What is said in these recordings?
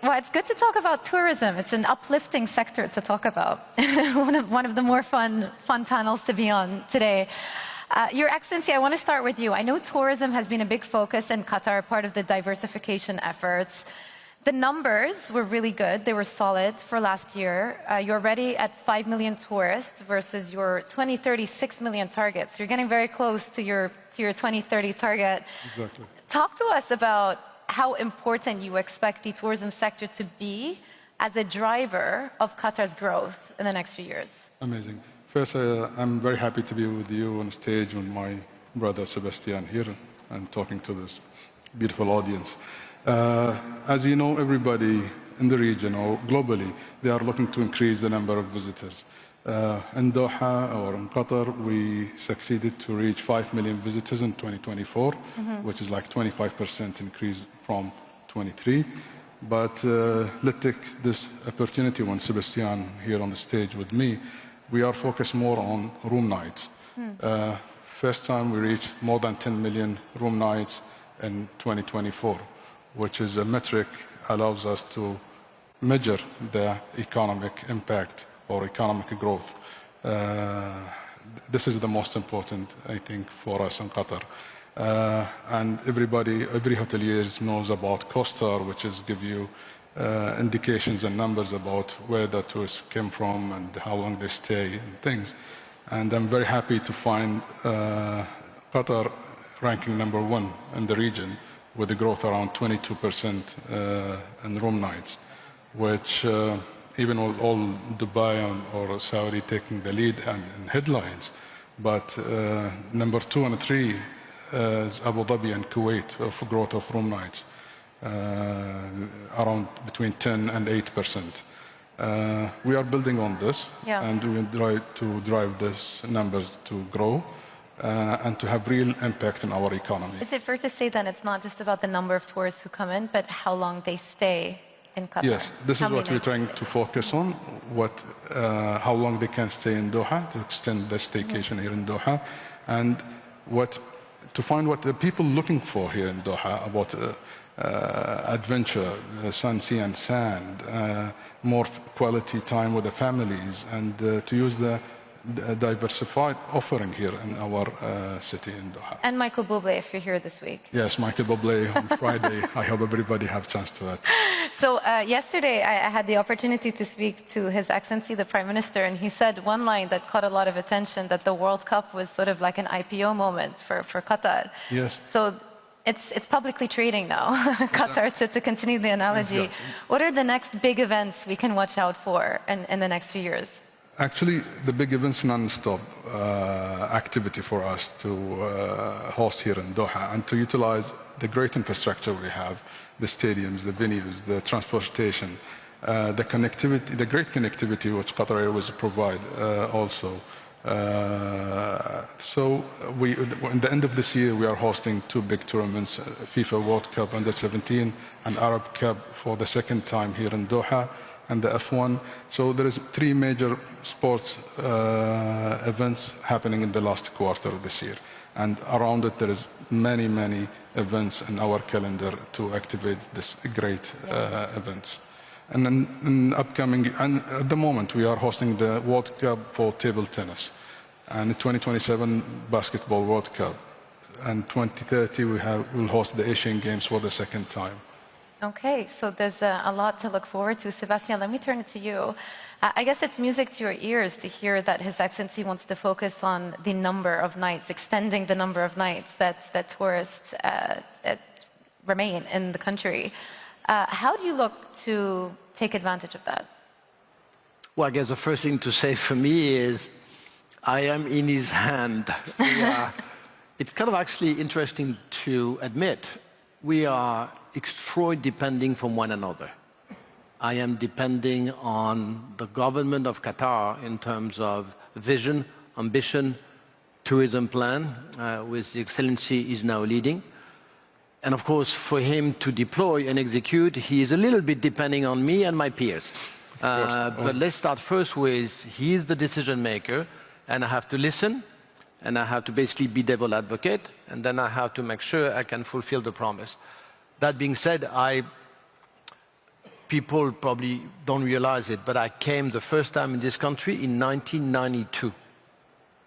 Well, it's good to talk about tourism. It's an uplifting sector to talk about. one of the more fun panels to be on today. Your Excellency, I want to start with you. I know tourism has been a big focus in Qatar, part of the diversification efforts. The numbers were really good. They were solid for last year. You're already at 5 million tourists versus your 2030 6 million targets. You're getting very close to your 2030 target. Exactly. Talk to us about how important you expect the tourism sector to be as a driver of Qatar's growth in the next few years. Amazing. First, I'm very happy to be with you on stage with my brother Sébastien here and talking to this beautiful audience. As you know, everybody in the region or globally, they are looking to increase the number of visitors. In Doha or in Qatar, we succeeded to reach 5 million visitors in 2024, which is like 25% increase from 23. But let's take this opportunity when Sébastien here on the stage with me, we are focused more on room nights. First time we reached more than 10 million room nights in 2024, which is a metric allows us to measure the economic impact or economic growth. This is the most important, I think, for us in Qatar. And every hotelier knows about COSTAR, which is give you indications and numbers about where the tourists came from and how long they stay and things. And I'm very happy to find Qatar ranking #1 in the region with a growth around 22% in room nights, which even all Dubai or Saudi taking the lead in headlines. But #2 and 3 is Abu Dhabi and Kuwait of growth of room nights, around between 10 and 8%. We are building on this, and we will try to drive these numbers to grow and to have real impact in our economy. Is it fair to say then it's not just about the number of tourists who come in, but how long they stay in Qatar? Yes, this is what we're trying to focus on, how long they can stay in Doha, to extend the staycation here in Doha, and to find what the people looking for here in Doha about adventure, sun, sea and sand, more quality time with the families, and to use the diversified offering here in our city in Doha. And Michael Bublé, if you're here this week. Yes, Michael Bublé on Friday. I hope everybody have a chance to that. So yesterday I had the opportunity to speak to His Excellency, the Prime Minister, and he said one line that caught a lot of attention, that the World Cup was sort of like an IPO moment for Qatar. Yes. So it's publicly trading now, Qatar, to continue the analogy. Exactly. What are the next big events we can watch out for in the next few years? Actually, the big events non-stop activity for us to host here in Doha and to utilize the great infrastructure we have, the stadiums, the venues, the transportation, the connectivity, the great connectivity which Qatar Airways provide also. So in the end of this year, we are hosting 2 big tournaments, FIFA World Cup Under-17 and Arab Cup for the second time here in Doha, and the F1. So there is 3 major sports events happening in the last quarter of this year. And around it, there is many events in our calendar to activate this great events. And then and at the moment, we are hosting the World Cup for table tennis, and the 2027 Basketball World Cup. And 2030, we'll host the Asian Games for the second time. Okay, so there's a lot to look forward to. Sébastien, let me turn it to you. I guess it's music to your ears to hear that His Excellency wants to focus on the number of nights, extending the number of nights that tourists remain in the country. How do you look to take advantage of that? Well, I guess the first thing to say for me is I am in his hand. It's kind of actually interesting to admit we are extraordinarily depending from one another. I am depending on the government of Qatar in terms of vision, ambition, tourism plan, which the Excellency is now leading. And of course, for him to deploy and execute, he is a little bit depending on me and my peers. But let's start first with, he is the decision maker, and I have to listen, and I have to basically be devil advocate, and then I have to make sure I can fulfill the promise. That being said, people probably don't realize it, but I came the first time in this country in 1992,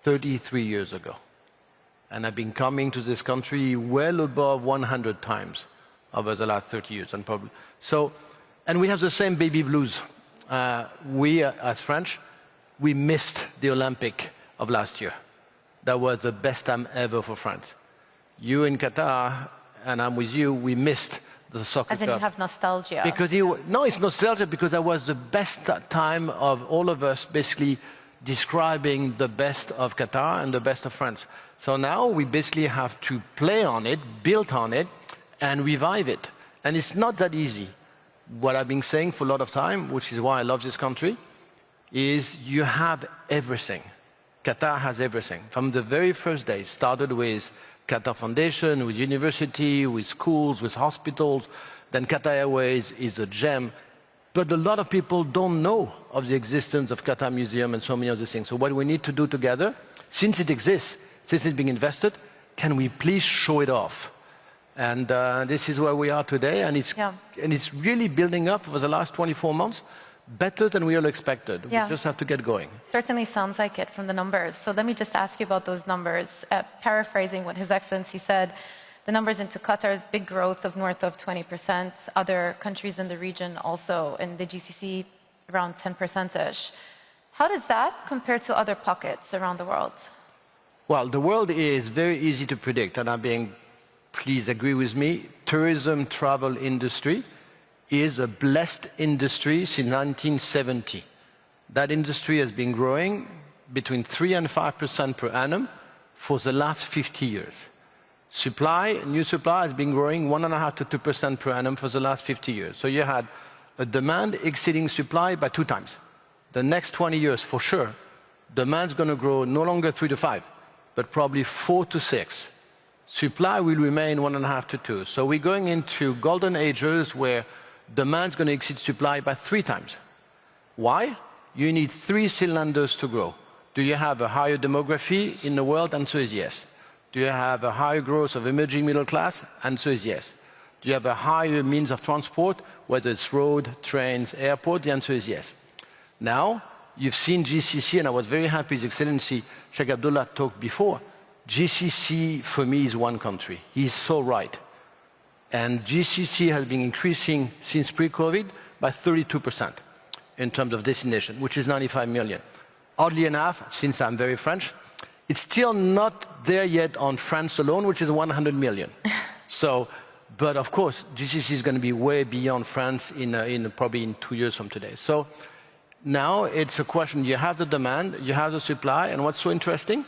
33 years ago. And I've been coming to this country well above 100 times over the last 30 years. And we have the same baby blues. We, as French, we missed the Olympic of last year. That was the best time ever for France. You in Qatar, and I'm with you, we missed the soccer As in cup. you have nostalgia. Because no, it's nostalgia because that was the best time of all of us basically describing the best of Qatar and the best of France. So now we basically have to play on it, build on it, and revive it. And it's not that easy. What I've been saying for a lot of time, which is why I love this country, is you have everything. Qatar has everything. From the very first day, it started with Qatar Foundation, with university, with schools, with hospitals. Then Qatar Airways is a gem. But a lot of people don't know of the existence of Qatar Museum and so many other things. So what we need to do together, since it exists, since it's being invested, can we please show it off? And this is where we are today, and it's really building up for the last 24 months, better than we all expected. We just have to get going. Certainly sounds like it from the numbers. So let me just ask you about those numbers. Paraphrasing what His Excellency said, the numbers into Qatar, big growth of north of 20%. Other countries in the region also, in the GCC, around 10%-ish. How does that compare to other pockets around the world? Well, the world is very easy to predict, and please agree with me, tourism travel industry is a blessed industry since 1970. That industry has been growing between 3 and 5% per annum for the last 50 years. New supply has been growing 1.5 to 2% per annum for the last 50 years. So you had a demand exceeding supply by 2 times. The next 20 years, for sure, demand's going to grow no longer 3 to 5, but probably 4 to 6. Supply will remain 1.5 to 2. So we're going into golden ages where demand's going to exceed supply by 3 times. Why? You need 3 cylinders to grow. Do you have a higher demography in the world? Answer is yes. Do you have a higher growth of emerging middle class? Answer is yes. Do you have a higher means of transport, whether it's road, trains, airport? The answer is yes. Now, you've seen GCC, and I was very happy His Excellency Sheikh Abdullah talked before. GCC, for me, is one country. He's so right. And GCC has been increasing since pre-COVID by 32% in terms of destination, which is 95 million. Oddly enough, since I'm very French, it's still not there yet on France alone, which is 100 million. But of course, GCC is going to be way beyond France probably in 2 years from today. So now it's a question, you have the demand, you have the supply, and what's so interesting?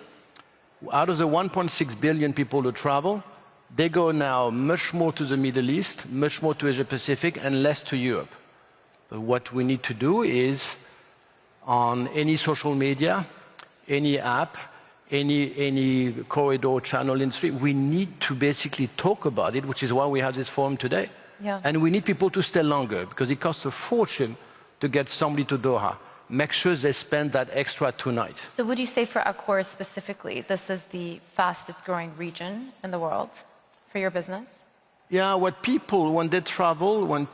Out of the 1.6 billion people who travel, they go now much more to the Middle East, much more to Asia Pacific, and less to Europe. But what we need to do is, on any social media, any app, any corridor channel industry, we need to basically talk about it, which is why we have this forum today. And we need people to stay longer, because it costs a fortune to get somebody to Doha. Make sure they spend that extra 2 nights. So would you say for Accor specifically, this is the fastest growing region in the world for your business? Yeah, what people, when they travel,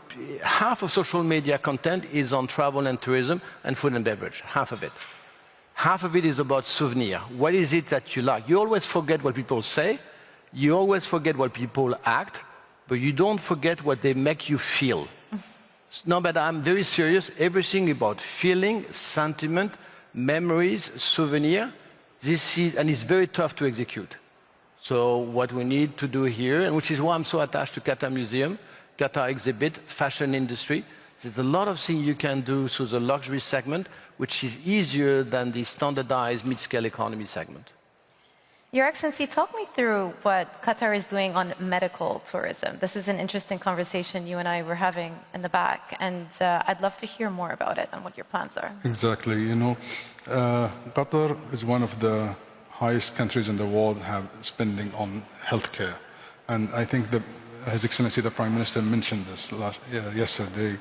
half of social media content is on travel and tourism and food and beverage, half of it. Half of it is about souvenir. What is it that you like? You always forget what people say, you always forget what people act, but you don't forget what they make you feel. No, but I'm very serious. Everything about feeling, sentiment, memories, souvenir, and it's very tough to execute. So what we need to do here, and which is why I'm so attached to Qatar Museum, Qatar Exhibit, fashion industry, there's a lot of things you can do through the luxury segment, which is easier than the standardized mid-scale economy segment. Your Excellency, talk me through what Qatar is doing on medical tourism. This is an interesting conversation you and I were having in the back, and I'd love to hear more about it and what your plans are. Exactly. Qatar is one of the highest countries in the world have spending on healthcare. And I think His Excellency, the Prime Minister, mentioned this yesterday.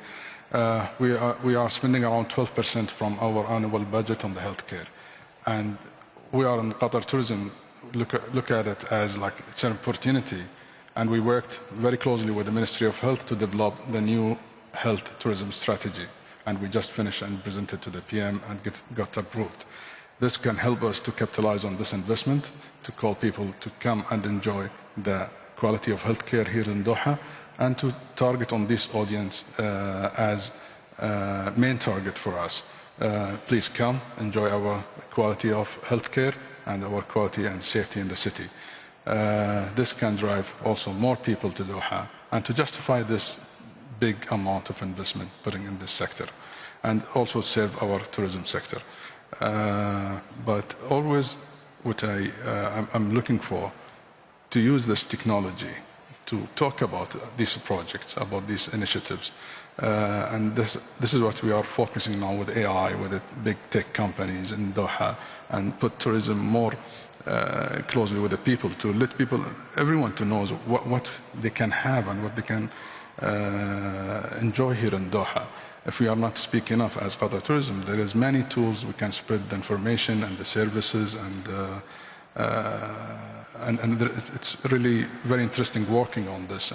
We are spending around 12% from our annual budget on the healthcare. And we are in Qatar Tourism, look at it as like it's an opportunity. And we worked very closely with the Ministry of Health to develop the new health tourism strategy, and we just finished and presented to the PM and got approved. This can help us to capitalize on this investment, to call people to come and enjoy the quality of healthcare here in Doha, and to target on this audience as main target for us. Please come, enjoy our quality of healthcare and our quality and safety in the city. This can drive also more people to Doha and to justify this big amount of investment putting in this sector and also serve our tourism sector. But always what I'm looking for, to use this technology to talk about these projects, about these initiatives. And this is what we are focusing now with AI, with the big tech companies in Doha, and put tourism more closely with the people, to let people, everyone to know what they can have and what they can enjoy here in Doha. If we are not speaking enough as Qatar Tourism, there is many tools we can spread the information and the services, and it's really very interesting working on this.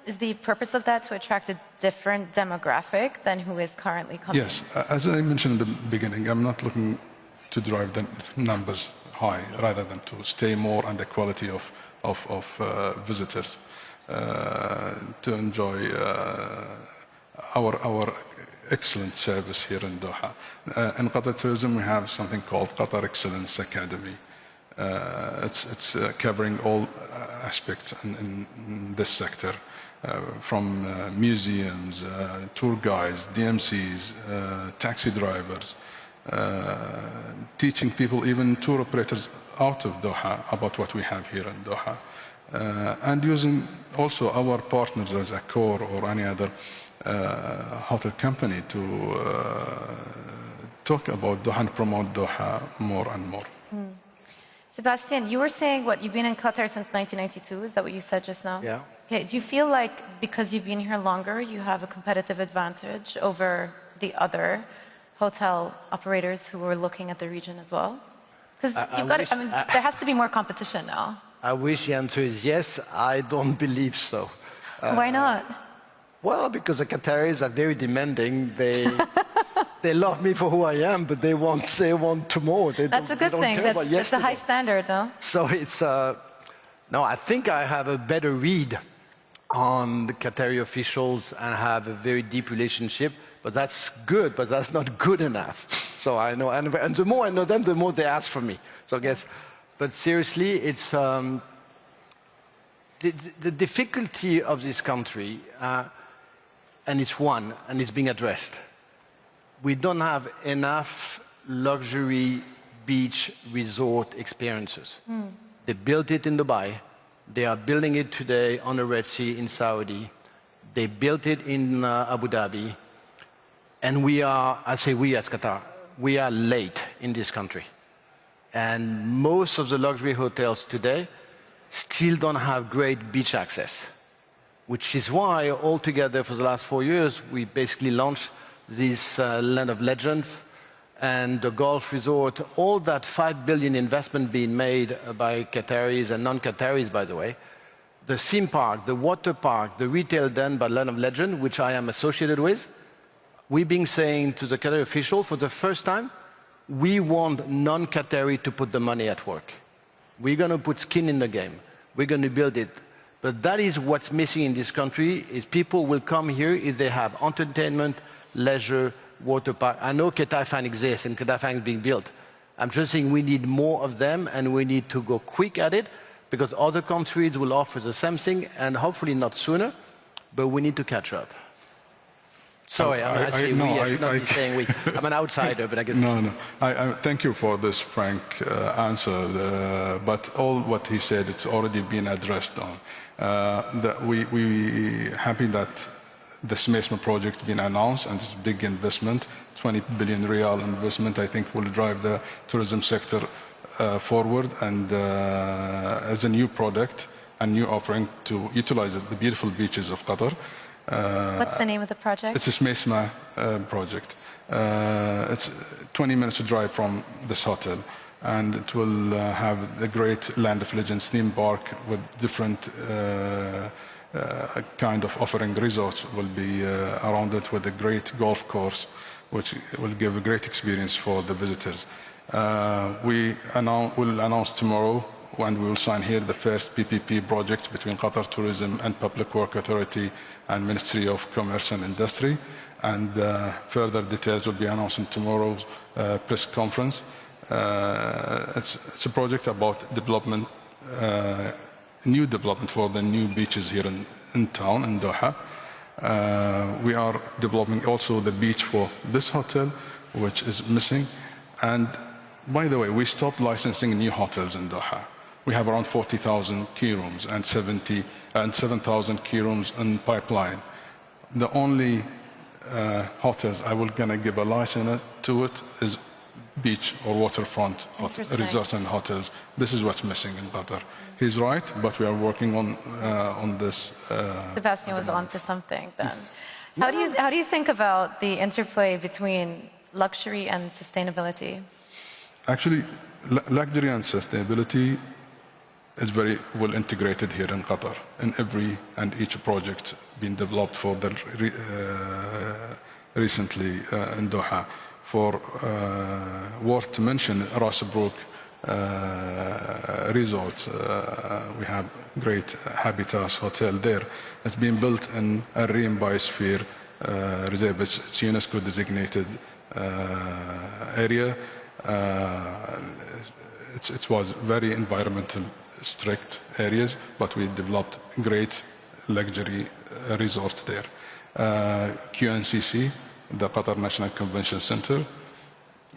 Is the purpose of that to attract a different demographic than who is currently coming? Yes, as I mentioned in the beginning, I'm not looking to drive the numbers high, rather than to stay more on the quality of visitors, to enjoy our excellent service here in Doha. In Qatar Tourism, we have something called Qatar Excellence Academy. It's covering all aspects in this sector, from museums, tour guides, DMCs, taxi drivers, teaching people, even tour operators out of Doha, about what we have here in Doha, and using also our partners as Accor or any other hotel company to talk about Doha and promote Doha more and more. Sébastien, you were saying you've been in Qatar since 1992, is that what you said just now? Yeah. Okay, do you feel like because you've been here longer, you have a competitive advantage over the other hotel operators who are looking at the region as well? Because there has to be more competition now. I wish the answer is yes. I don't believe so. Why not? Well, because the Qataris are very demanding. They love me for who I am, but they want tomorrow. That's a good thing. That's a high standard, though. So it's no. I think I have a better read on the Qatari officials and have a very deep relationship. But that's good. But that's not good enough. So I know, and the more I know them, the more they ask for me. So I guess. But seriously, it's the difficulty of this country, and it's one, and it's being addressed. We don't have enough luxury beach resort experiences. They built it in Dubai. They are building it today on the Red Sea in Saudi. They built it in Abu Dhabi. And we are, I say we as Qatar, we are late in this country. And most of the luxury hotels today still don't have great beach access, which is why altogether for the last 4 years, we basically launched this Land of Legends and the golf resort, all that 5 billion investment being made by Qataris and non-Qataris, by the way. The theme park, the water park, the retail done by Land of Legend, which I am associated with, we've been saying to the Qatari official for the first time, we want non-Qatari to put the money at work. We're going to put skin in the game. We're going to build it. But that is what's missing in this country, is people will come here if they have entertainment, leisure, water park. I know Qatar Fan exists and Qatar Fan is being built. I'm just saying we need more of them and we need to go quick at it because other countries will offer the same thing and hopefully not sooner, but we need to catch up. Sorry, I should not be saying we. I'm an outsider, but I guess... No. Thank you for this frank answer, but all what he said, it's already been addressed on. We happy that the Sébastien project has been announced, and it's a big investment, 20 billion real investment, I think will drive the tourism sector forward, and as a new product and new offering to utilize the beautiful beaches of Qatar. What's the name of the project? It's a Sébastien project. It's 20 minutes drive from this hotel, and it will have the great Land of Legends theme park with different kind of offering resorts will be around it with a great golf course, which will give a great experience for the visitors. We'll announce tomorrow, and we will sign here the first PPP project between Qatar Tourism and Public Works Authority and Ministry of Commerce and Industry. And further details will be announced in tomorrow's press conference. It's a project about development, new development for the new beaches here in town, in Doha. We are developing also the beach for this hotel, which is missing. And by the way, we stopped licensing new hotels in Doha. We have around 40,000 key rooms and 7,000 key rooms in pipeline. The only hotels I will gonna give a license to it is beach or waterfront resorts and hotels. This is what's missing in Qatar. He's right, but we are working on this. Sébastien was onto something then. How do you think about the interplay between luxury and sustainability? Actually, luxury and sustainability is very well integrated here in Qatar, in every and each project being developed for the recently in Doha. For worth to mention, Ras Brook resort, we have great Habitats hotel there. It's been built in a Marine Biosphere reserve. It's UNESCO designated area. It was very environmental strict areas, but we developed great luxury resort there. QNCC, the Qatar National Convention Center,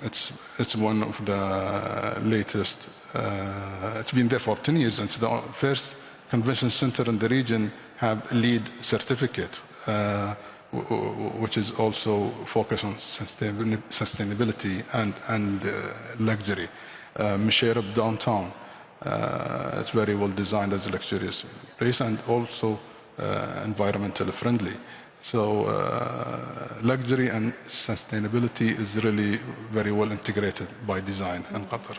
it's one of the latest, it's been there for 10 years, and it's the first convention center in the region have LEED certificate, which is also focused on sustainability and luxury. Musharraf downtown, it's very well designed as a luxurious place and also environmentally friendly. So luxury and sustainability is really very well integrated by design in Qatar.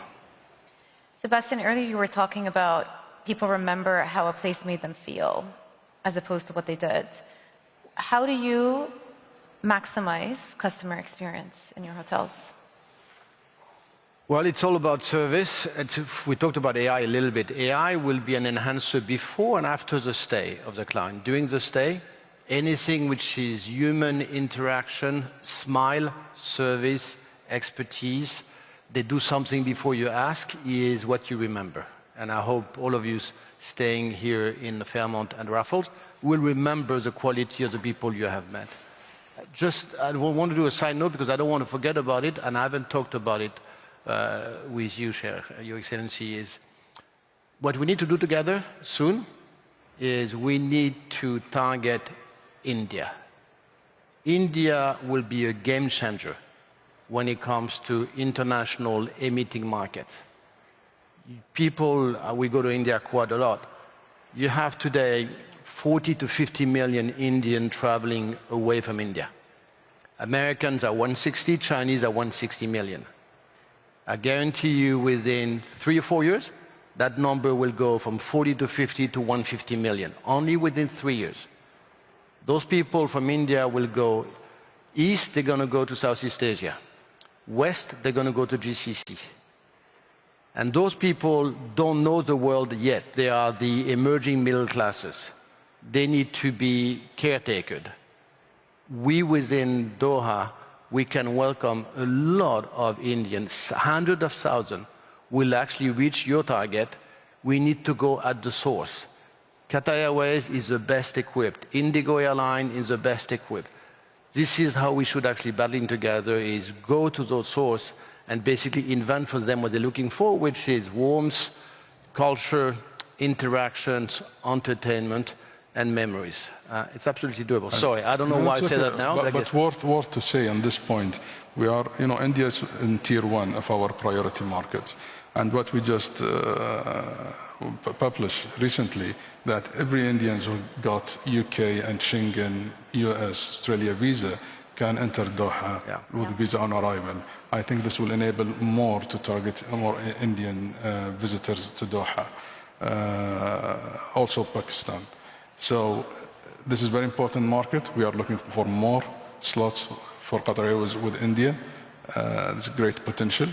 Sébastien, earlier you were talking about people remember how a place made them feel as opposed to what they did. How do you maximize customer experience in your hotels? Well, it's all about service. We talked about AI a little bit. AI will be an enhancer before and after the stay of the client. During the stay, anything which is human interaction, smile, service, expertise, they do something before you ask, is what you remember. And I hope all of you staying here in Fairmont and Raffles will remember the quality of the people you have met. I want to do a side note because I don't want to forget about it, and I haven't talked about it with you, Your Excellency, is what we need to do together soon is we need to target India. India will be a game changer when it comes to international emitting markets. People, we go to India quite a lot. You have today 40 to 50 million Indians traveling away from India. Americans are 160, Chinese are 160 million. I guarantee you within 3 or 4 years, that number will go from 40 to 50 to 150 million, only within 3 years. Those people from India will go east, they're going to go to Southeast Asia. West, they're going to go to GCC. And those people don't know the world yet. They are the emerging middle classes. They need to be caretakered. We within Doha, we can welcome a lot of Indians, hundreds of thousands will actually reach your target. We need to go at the source. Qatar Airways is the best equipped. Indigo Airline is the best equipped. This is how we should actually battling together, is go to those source and basically invent for them what they're looking for, which is warmth, culture, interactions, entertainment, and memories. It's absolutely doable. Sorry, I don't know why I say that now. But it's worth to say on this point, we are, India is in tier 1 of our priority markets. And what we just published recently, that every Indian who got UK and Schengen, US, Australia visa can enter Doha with visa on arrival. I think this will enable more to target more Indian visitors to Doha. Also Pakistan. So this is a very important market. We are looking for more slots for Qatar Airways with India. There's great potential.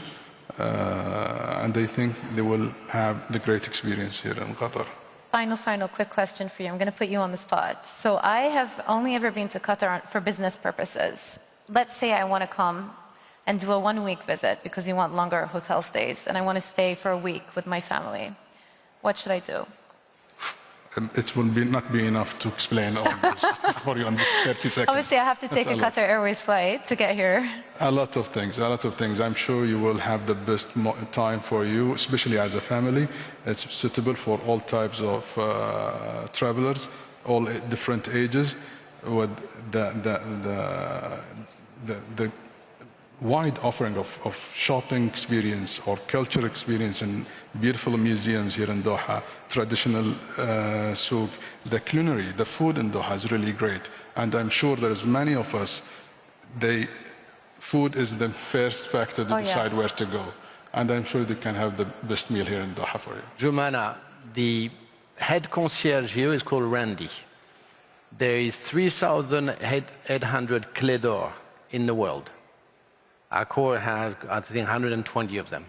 And I think they will have the great experience here in Qatar. Final quick question for you. I'm going to put you on the spot. So I have only ever been to Qatar for business purposes. Let's say I want to come and do a one-week visit because you want longer hotel stays, and I want to stay for a week with my family. What should I do? It will not be enough to explain all this for you in this 30 seconds. Obviously, I have to take a Qatar Airways flight to get here. A lot of things. I'm sure you will have the best time for you, especially as a family. It's suitable for all types of travelers, all different ages, with the wide offering of shopping experience or culture experience in beautiful museums here in Doha, traditional souk, the culinary, the food in Doha is really great. And I'm sure there's many of us, food is the first factor to decide where to go. And I'm sure they can have the best meal here in Doha for you. Joumanna, the head concierge here is called Randy. There is 3,800 clés d'or in the world. Accor has, I think, 120 of them.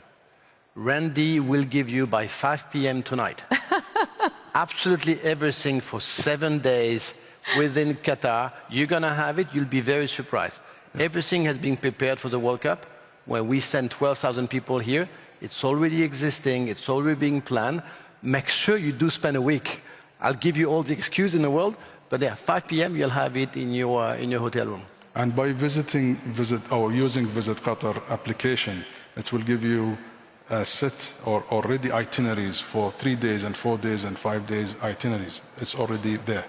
Randy will give you by 5 p.m. tonight absolutely everything for 7 days within Qatar. You're going to have it. You'll be very surprised. Everything has been prepared for the World Cup. When we send 12,000 people here, it's already existing. It's already being planned. Make sure you do spend a week. I'll give you all the excuse in the world, but yeah, 5 p.m. you'll have it in your hotel room. And by using Visit Qatar application, it will give you a set or already itineraries for 3 days and 4 days and 5 days itineraries. It's already there.